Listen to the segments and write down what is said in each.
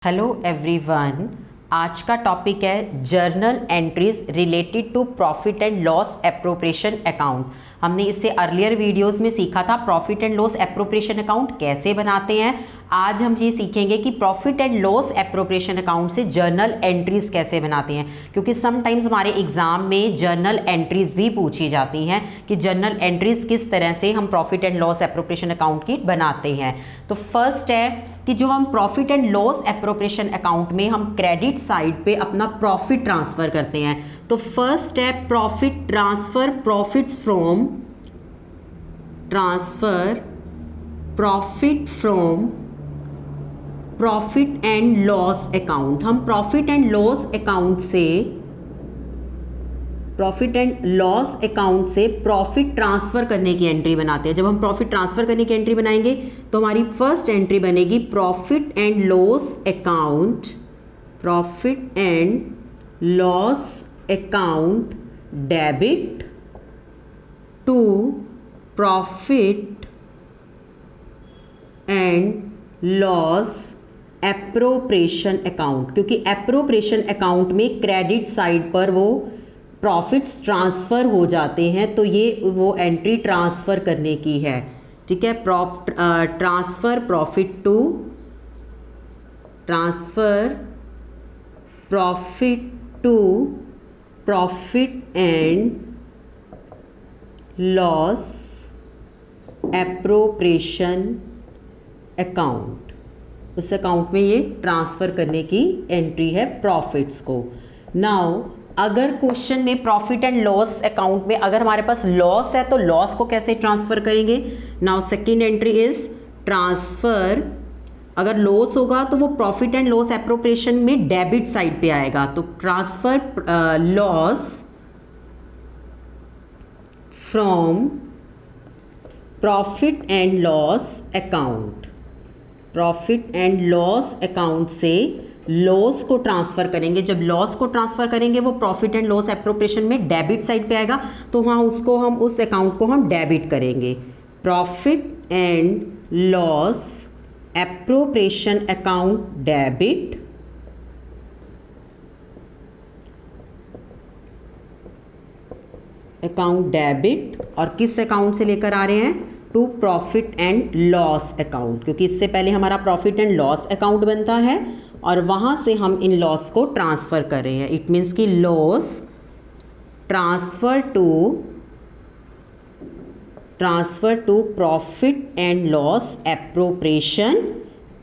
Hello everyone. आज का topic है journal entries related to profit and loss appropriation account. हमने इससे अर्लियर वीडियोस में सीखा था profit and loss appropriation account कैसे बनाते हैं। आज हम ये सीखेंगे कि profit and loss appropriation account से जर्नल एंट्रीज कैसे बनाते हैं, क्योंकि समटाइम्स हमारे एग्जाम में जर्नल एंट्रीज भी पूछी जाती हैं कि जर्नल एंट्रीज किस तरह से हम profit and loss appropriation account की बनाते हैं। तो फर्स्ट है कि जो हम profit and loss appropriation account में हम क्रेडिट साइड पे अपना प्रॉफिट ट्रांसफर करते हैं। तो फर्स्ट है profit transfer, profits from transfer profit from profit and loss account. हम प्रॉफिट एंड लॉस अकाउंट से प्रॉफिट ट्रांसफर करने की एंट्री बनाते हैं। जब हम प्रॉफिट ट्रांसफर करने की एंट्री बनाएंगे तो हमारी फर्स्ट एंट्री बनेगी profit and loss account, profit and loss account debit to profit and loss appropriation account, क्योंकि एप्रोप्रिएशन अकाउंट में क्रेडिट साइड पर वो प्रॉफिट्स ट्रांसफ़र हो जाते हैं, तो ये वो एंट्री ट्रांसफ़र करने की है। ठीक है, transfer profit to profit and loss appropriation account. उस अकाउंट में ये ट्रांसफ़र करने की एंट्री है प्रॉफिट्स को। नाउ अगर क्वेश्चन में प्रॉफिट एंड लॉस अकाउंट में अगर हमारे पास लॉस है तो लॉस को कैसे ट्रांसफ़र करेंगे। Now second entry is transfer, अगर लॉस होगा तो वो प्रॉफिट एंड लॉस एप्रोप्रिएशन में डेबिट साइड पे आएगा, तो transfer loss from profit and loss account, profit and loss account से लॉस को ट्रांसफ़र करेंगे। जब लॉस को ट्रांसफ़र करेंगे वो प्रॉफिट एंड लॉस एप्रोप्रिएशन में डेबिट साइड पे आएगा, तो वहाँ उसको हम उस अकाउंट को हम डेबिट करेंगे। Profit and loss appropriation account debit और किस अकाउंट से लेकर आ रहे हैं, to profit and loss account, क्योंकि इससे पहले हमारा प्रॉफिट एंड लॉस अकाउंट बनता है और वहाँ से हम इन लॉस को ट्रांसफ़र कर रहे हैं। इट मीन्स कि loss transfer to profit and loss appropriation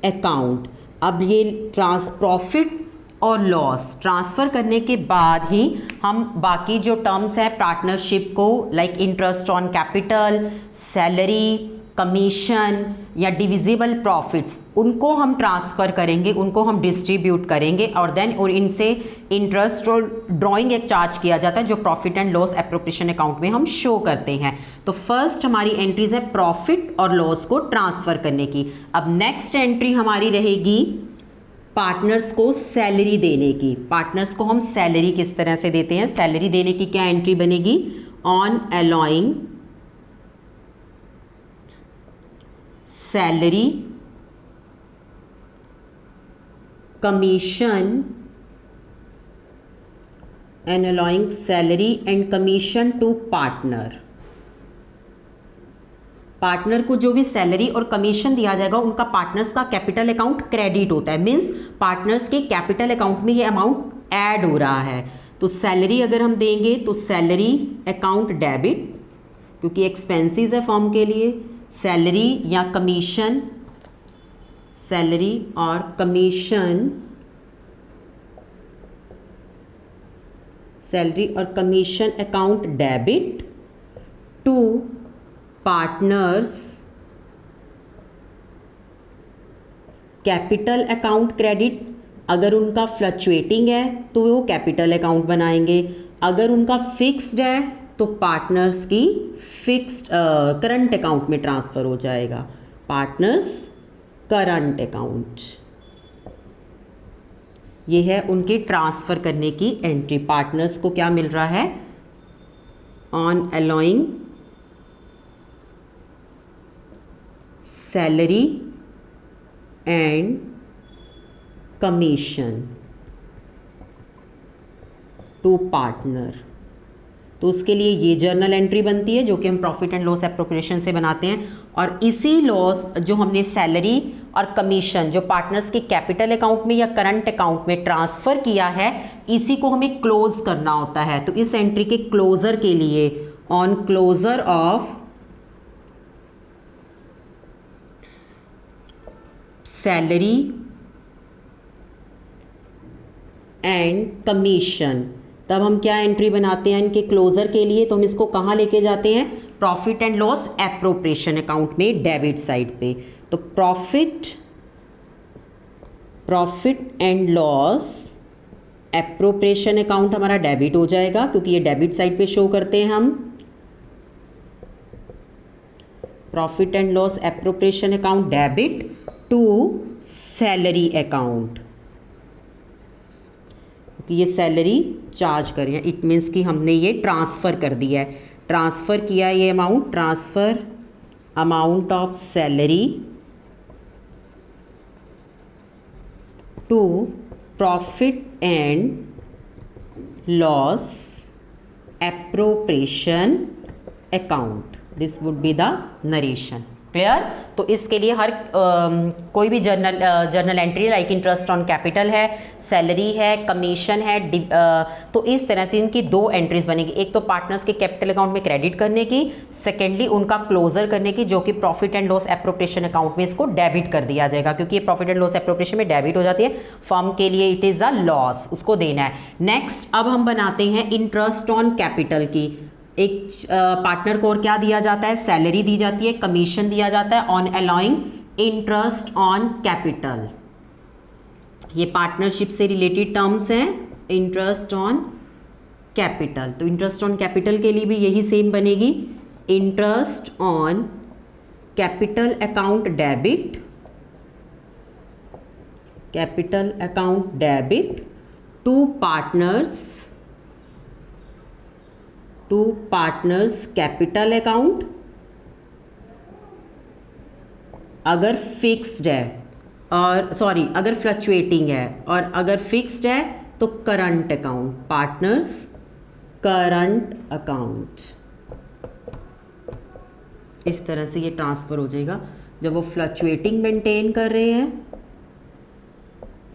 account. अब ये प्रॉफिट और लॉस ट्रांसफ़र करने के बाद ही हम बाकी जो टर्म्स हैं पार्टनरशिप को, like interest on capital, salary, commission या डिविजिबल प्रॉफिट्स, उनको हम ट्रांसफ़र करेंगे, उनको हम डिस्ट्रीब्यूट करेंगे और देन और इनसे इंटरेस्ट और ड्राइंग एक चार्ज किया जाता है जो profit and loss appropriation account में हम शो करते हैं। तो फर्स्ट हमारी एंट्रीज है प्रॉफिट और लॉस को ट्रांसफ़र करने की। अब नेक्स्ट एंट्री हमारी रहेगी पार्टनर्स को सैलरी देने की। पार्टनर्स को हम सैलरी किस तरह से देते हैं, सैलरी देने की क्या एंट्री बनेगी, on allowing salary commission and allowing salary and commission to partner. Partner को जो भी सैलरी और कमीशन दिया जाएगा उनका पार्टनर्स का कैपिटल अकाउंट क्रेडिट होता है, मीन्स पार्टनर्स के कैपिटल अकाउंट में ये अमाउंट ऐड हो रहा है। तो सैलरी अगर हम देंगे तो सैलरी अकाउंट डेबिट, क्योंकि एक्सपेंसेस है फर्म के लिए, सैलरी या कमीशन, सैलरी और commission account debit to partners capital account credit. अगर उनका फ्लक्चुएटिंग है तो वो कैपिटल अकाउंट बनाएंगे, अगर उनका फिक्स्ड है तो पार्टनर्स की फिक्स्ड करंट अकाउंट में ट्रांसफ़र हो जाएगा, पार्टनर्स करंट अकाउंट। ये है उनकी ट्रांसफ़र करने की एंट्री। पार्टनर्स को क्या मिल रहा है, on allowing salary and commission to partner. तो उसके लिए ये जर्नल एंट्री बनती है जो कि हम प्रॉफिट एंड लॉस एप्रोप्रिएशन से बनाते हैं, और इसी लॉस जो हमने सैलरी और कमीशन जो पार्टनर्स के कैपिटल अकाउंट में या करंट अकाउंट में ट्रांसफ़र किया है, इसी को हमें क्लोज करना होता है। तो इस एंट्री के क्लोजर के लिए on closure of salary and commission, तब हम क्या एंट्री बनाते हैं इनके क्लोजर के लिए, तो हम इसको कहाँ लेके जाते हैं, profit and loss appropriation account में डेबिट साइड पे। तो profit and loss appropriation account हमारा डेबिट हो जाएगा, क्योंकि ये डेबिट साइड पे शो करते हैं हम। Profit and loss appropriation account debit to salary account, ये सैलरी चार्ज कर रहे हैं, इट मीन्स कि हमने ये ट्रांसफ़र कर दिया है, ट्रांसफ़र किया ये amount, transfer amount of salary to profit and loss appropriation account, this would be the narration. Clear? तो इसके लिए हर कोई भी journal entry like interest on capital है, सैलरी है, कमीशन है, तो इस तरह से इनकी दो एंट्रीज बनेगी, एक तो पार्टनर्स के कैपिटल अकाउंट में क्रेडिट करने की, सेकेंडली उनका क्लोजर करने की, जो कि profit and loss appropriation account में इसको डेबिट कर दिया जाएगा, क्योंकि ये प्रॉफिट एंड लॉस एप्रोप्रिएशन में डेबिट हो जाती है, फर्म के लिए इट इज़ द लॉस, उसको देना है। नेक्स्ट अब हम बनाते हैं इंटरेस्ट ऑन कैपिटल की। एक पार्टनर को और क्या दिया जाता है, सैलरी दी जाती है, कमीशन दिया जाता है on allowing interest on capital. ये पार्टनरशिप से रिलेटेड टर्म्स हैं, इंटरेस्ट ऑन कैपिटल। तो इंटरेस्ट ऑन कैपिटल के लिए भी यही सेम बनेगी, interest on capital account debit, capital account debit to partners capital account, अगर फिक्स्ड है और अगर फ्लक्चुएटिंग है, और अगर फिक्स्ड है तो current account, partners current account. इस तरह से ये ट्रांसफ़र हो जाएगा। जब वो फ्लक्चुएटिंग मेंटेन कर रहे हैं,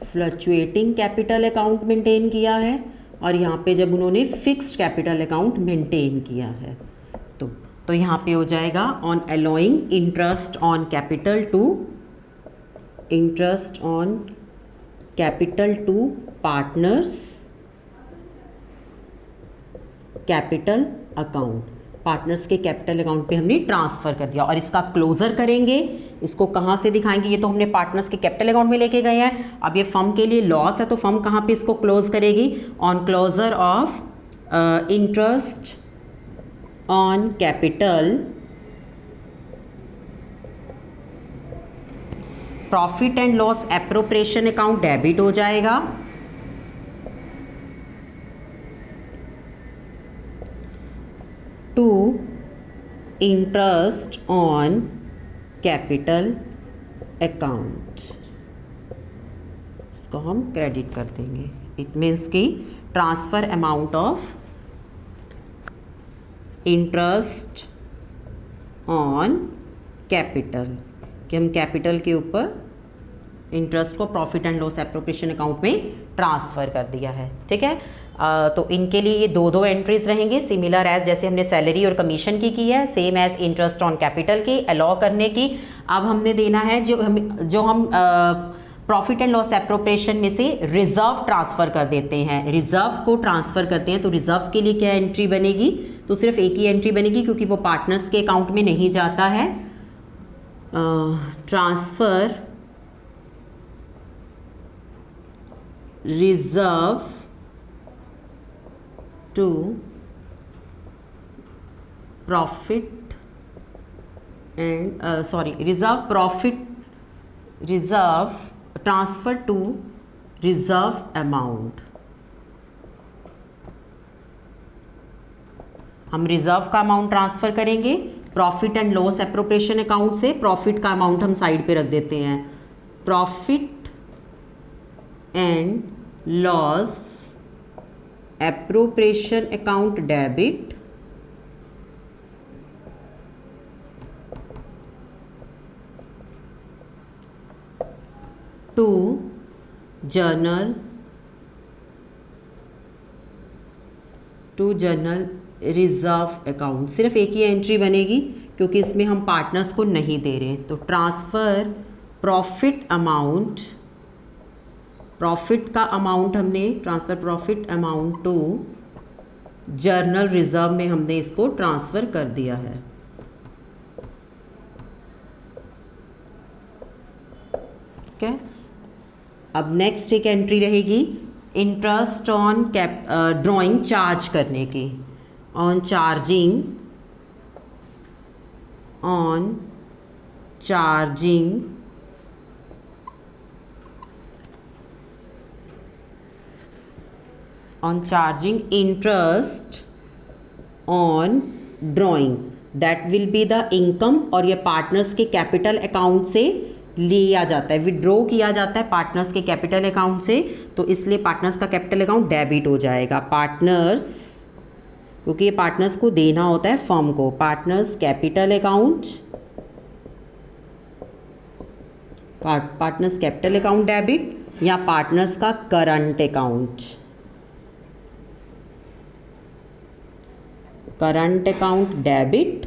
फ्लक्चुएटिंग कैपिटल अकाउंट मेंटेन किया है, और यहाँ पे जब उन्होंने फिक्स्ड कैपिटल अकाउंट मेंटेन किया है, तो यहाँ पे हो जाएगा on allowing interest on capital to partners capital account. Partners के कैपिटल अकाउंट पे हमने ट्रांसफ़र कर दिया, और इसका क्लोजर करेंगे, इसको कहाँ से दिखाएंगे, ये तो हमने पार्टनर्स के कैपिटल अकाउंट में लेके गए हैं। अब ये फर्म के लिए लॉस है, तो फर्म कहाँ पे इसको क्लोज करेगी, on closure of interest on capital, profit and loss appropriation account debit हो जाएगा, to interest on capital account, इसको हम क्रेडिट कर देंगे। इट मीन्स कि transfer amount of interest on capital, कि हम कैपिटल के ऊपर इंटरेस्ट को profit and loss appropriation account में ट्रांसफ़र कर दिया है। ठीक है, तो इनके लिए ये दो एंट्रीज रहेंगी, सिमिलर एज जैसे हमने सैलरी और कमीशन की है, same as interest on capital की अलाउ करने की। अब हमने देना है जो हम प्रॉफिट एंड लॉस एप्रोप्रिएशन में से रिजर्व ट्रांसफ़र कर देते हैं, रिजर्व को ट्रांसफ़र करते हैं। तो रिजर्व के लिए क्या एंट्री बनेगी, तो सिर्फ एक ही एंट्री बनेगी, क्योंकि वो पार्टनर्स के अकाउंट में नहीं जाता है। Transfer reserve to profit and reserve transfer to reserve amount. हम रिजर्व का अमाउंट ट्रांसफ़र करेंगे profit and loss appropriation account से, प्रॉफिट का अमाउंट हम साइड पे रख देते हैं, profit and loss appropriation account debit to general reserve account. सिर्फ एक ही एंट्री बनेगी क्योंकि इसमें हम पार्टनर्स को नहीं दे रहे हैं। तो ट्रांसफ़र प्रॉफिट अमाउंट, प्रॉफिट का अमाउंट हमने transfer profit amount to general reserve में हमने इसको ट्रांसफ़र कर दिया है। ठीक है। अब नेक्स्ट एक एंट्री रहेगी इंटरेस्ट ऑन ड्राइंग चार्ज करने की, on charging interest on drawing, that will be the income, और ये पार्टनर्स के कैपिटल अकाउंट से लिया जाता है, विड्रॉ किया जाता है पार्टनर्स के कैपिटल अकाउंट से, तो इसलिए पार्टनर्स का कैपिटल अकाउंट डेबिट हो जाएगा। पार्टनर्स, क्योंकि ये पार्टनर्स को देना होता है फर्म को, partners capital account, partners capital account debit या पार्टनर्स का current account debit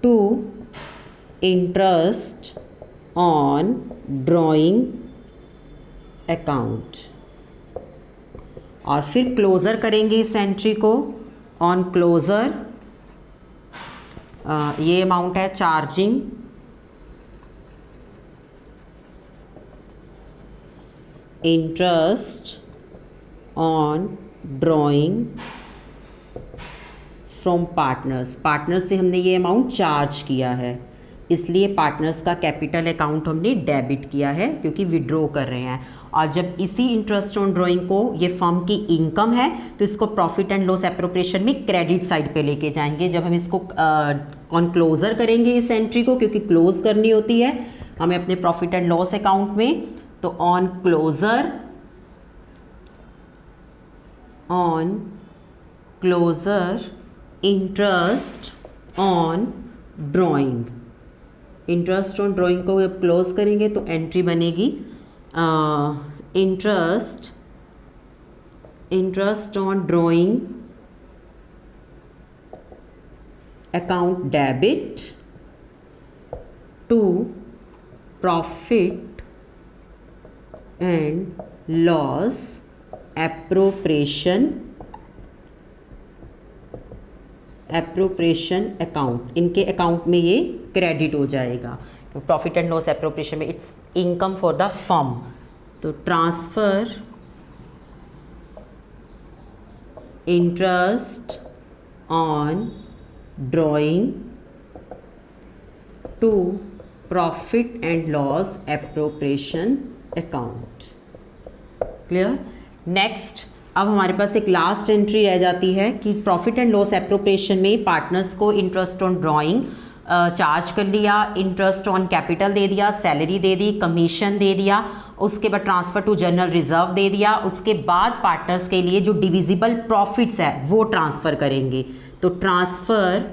to interest on drawing account. और फिर क्लोज़र करेंगे इस एंट्री को। ऑन क्लोज़र ये अमाउंट है charging interest on drawing from partners, partners से हमने ये अमाउंट चार्ज किया है, इसलिए पार्टनर्स का कैपिटल अकाउंट हमने डेबिट किया है क्योंकि विड्रॉ कर रहे हैं। और जब इसी इंटरेस्ट ऑन ड्राइंग को ये फर्म की इनकम है तो इसको प्रॉफिट एंड लॉस एप्रोप्रिएशन में क्रेडिट साइड पे लेके जाएंगे। जब हम इसको ऑन क्लोजर करेंगे इस एंट्री को, क्योंकि क्लोज करनी होती है हमें अपने प्रॉफिट एंड लॉस अकाउंट में, तो on closure interest on drawing, interest on drawing को जब क्लोज करेंगे तो एंट्री बनेगी interest on drawing account debit to profit and loss appropriation account, इनके अकाउंट में ये क्रेडिट हो जाएगा। प्रॉफिट एंड लॉस एप्रोप्रिएशन में it's income for the firm. तो transfer interest on drawing to profit and loss appropriation account. Clear. Next अब हमारे पास एक लास्ट एंट्री रह जाती है कि प्रॉफिट एंड लॉस एप्रोप्रिएशन में पार्टनर्स को इंटरेस्ट ऑन ड्राइंग चार्ज कर लिया, इंटरेस्ट ऑन कैपिटल दे दिया, सैलरी दे दी, कमीशन दे दिया, उसके बाद ट्रांसफ़र टू जनरल रिजर्व दे दिया, उसके बाद पार्टनर्स के लिए जो डिविजिबल प्रॉफिट्स है वो ट्रांसफ़र करेंगे। तो transfer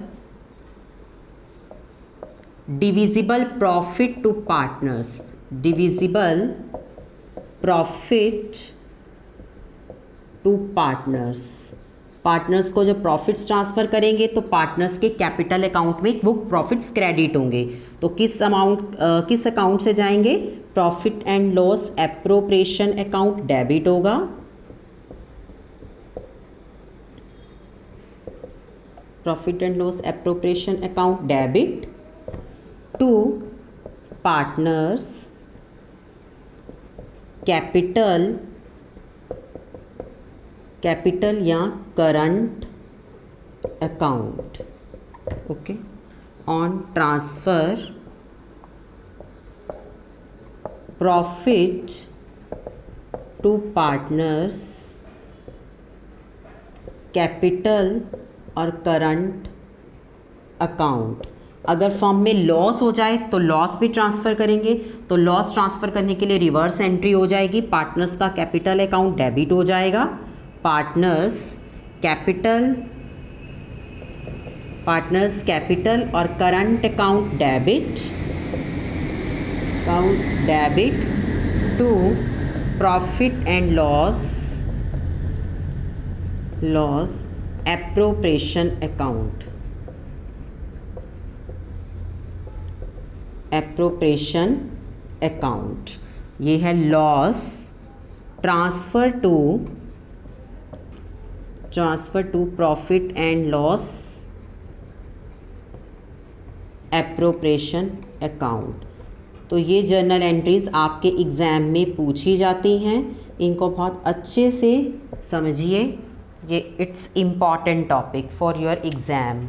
divisible profit to partners, divisible profit to partners, partners को जब प्रॉफिट्स ट्रांसफ़र करेंगे तो पार्टनर्स के कैपिटल अकाउंट में वो प्रॉफिट्स क्रेडिट होंगे। तो किस अकाउंट से जाएंगे? Profit and loss appropriation account debit होगा, profit and loss appropriation account debit to partners capital या current account. Okay. On transfer profit to partners capital और करंट अकाउंट, अगर फर्म में लॉस हो जाए तो लॉस भी ट्रांसफ़र करेंगे, तो लॉस ट्रांसफ़र करने के लिए रिवर्स एंट्री हो जाएगी, पार्टनर्स का कैपिटल अकाउंट डेबिट हो जाएगा, पार्टनर्स कैपिटल और current account debit to profit and loss appropriation account. ये है loss transfer to profit and loss appropriation account. तो ये जर्नल एंट्रीज़ आपके एग्ज़ाम में पूछी जाती हैं, इनको बहुत अच्छे से समझिए, ये it's important topic for your exam.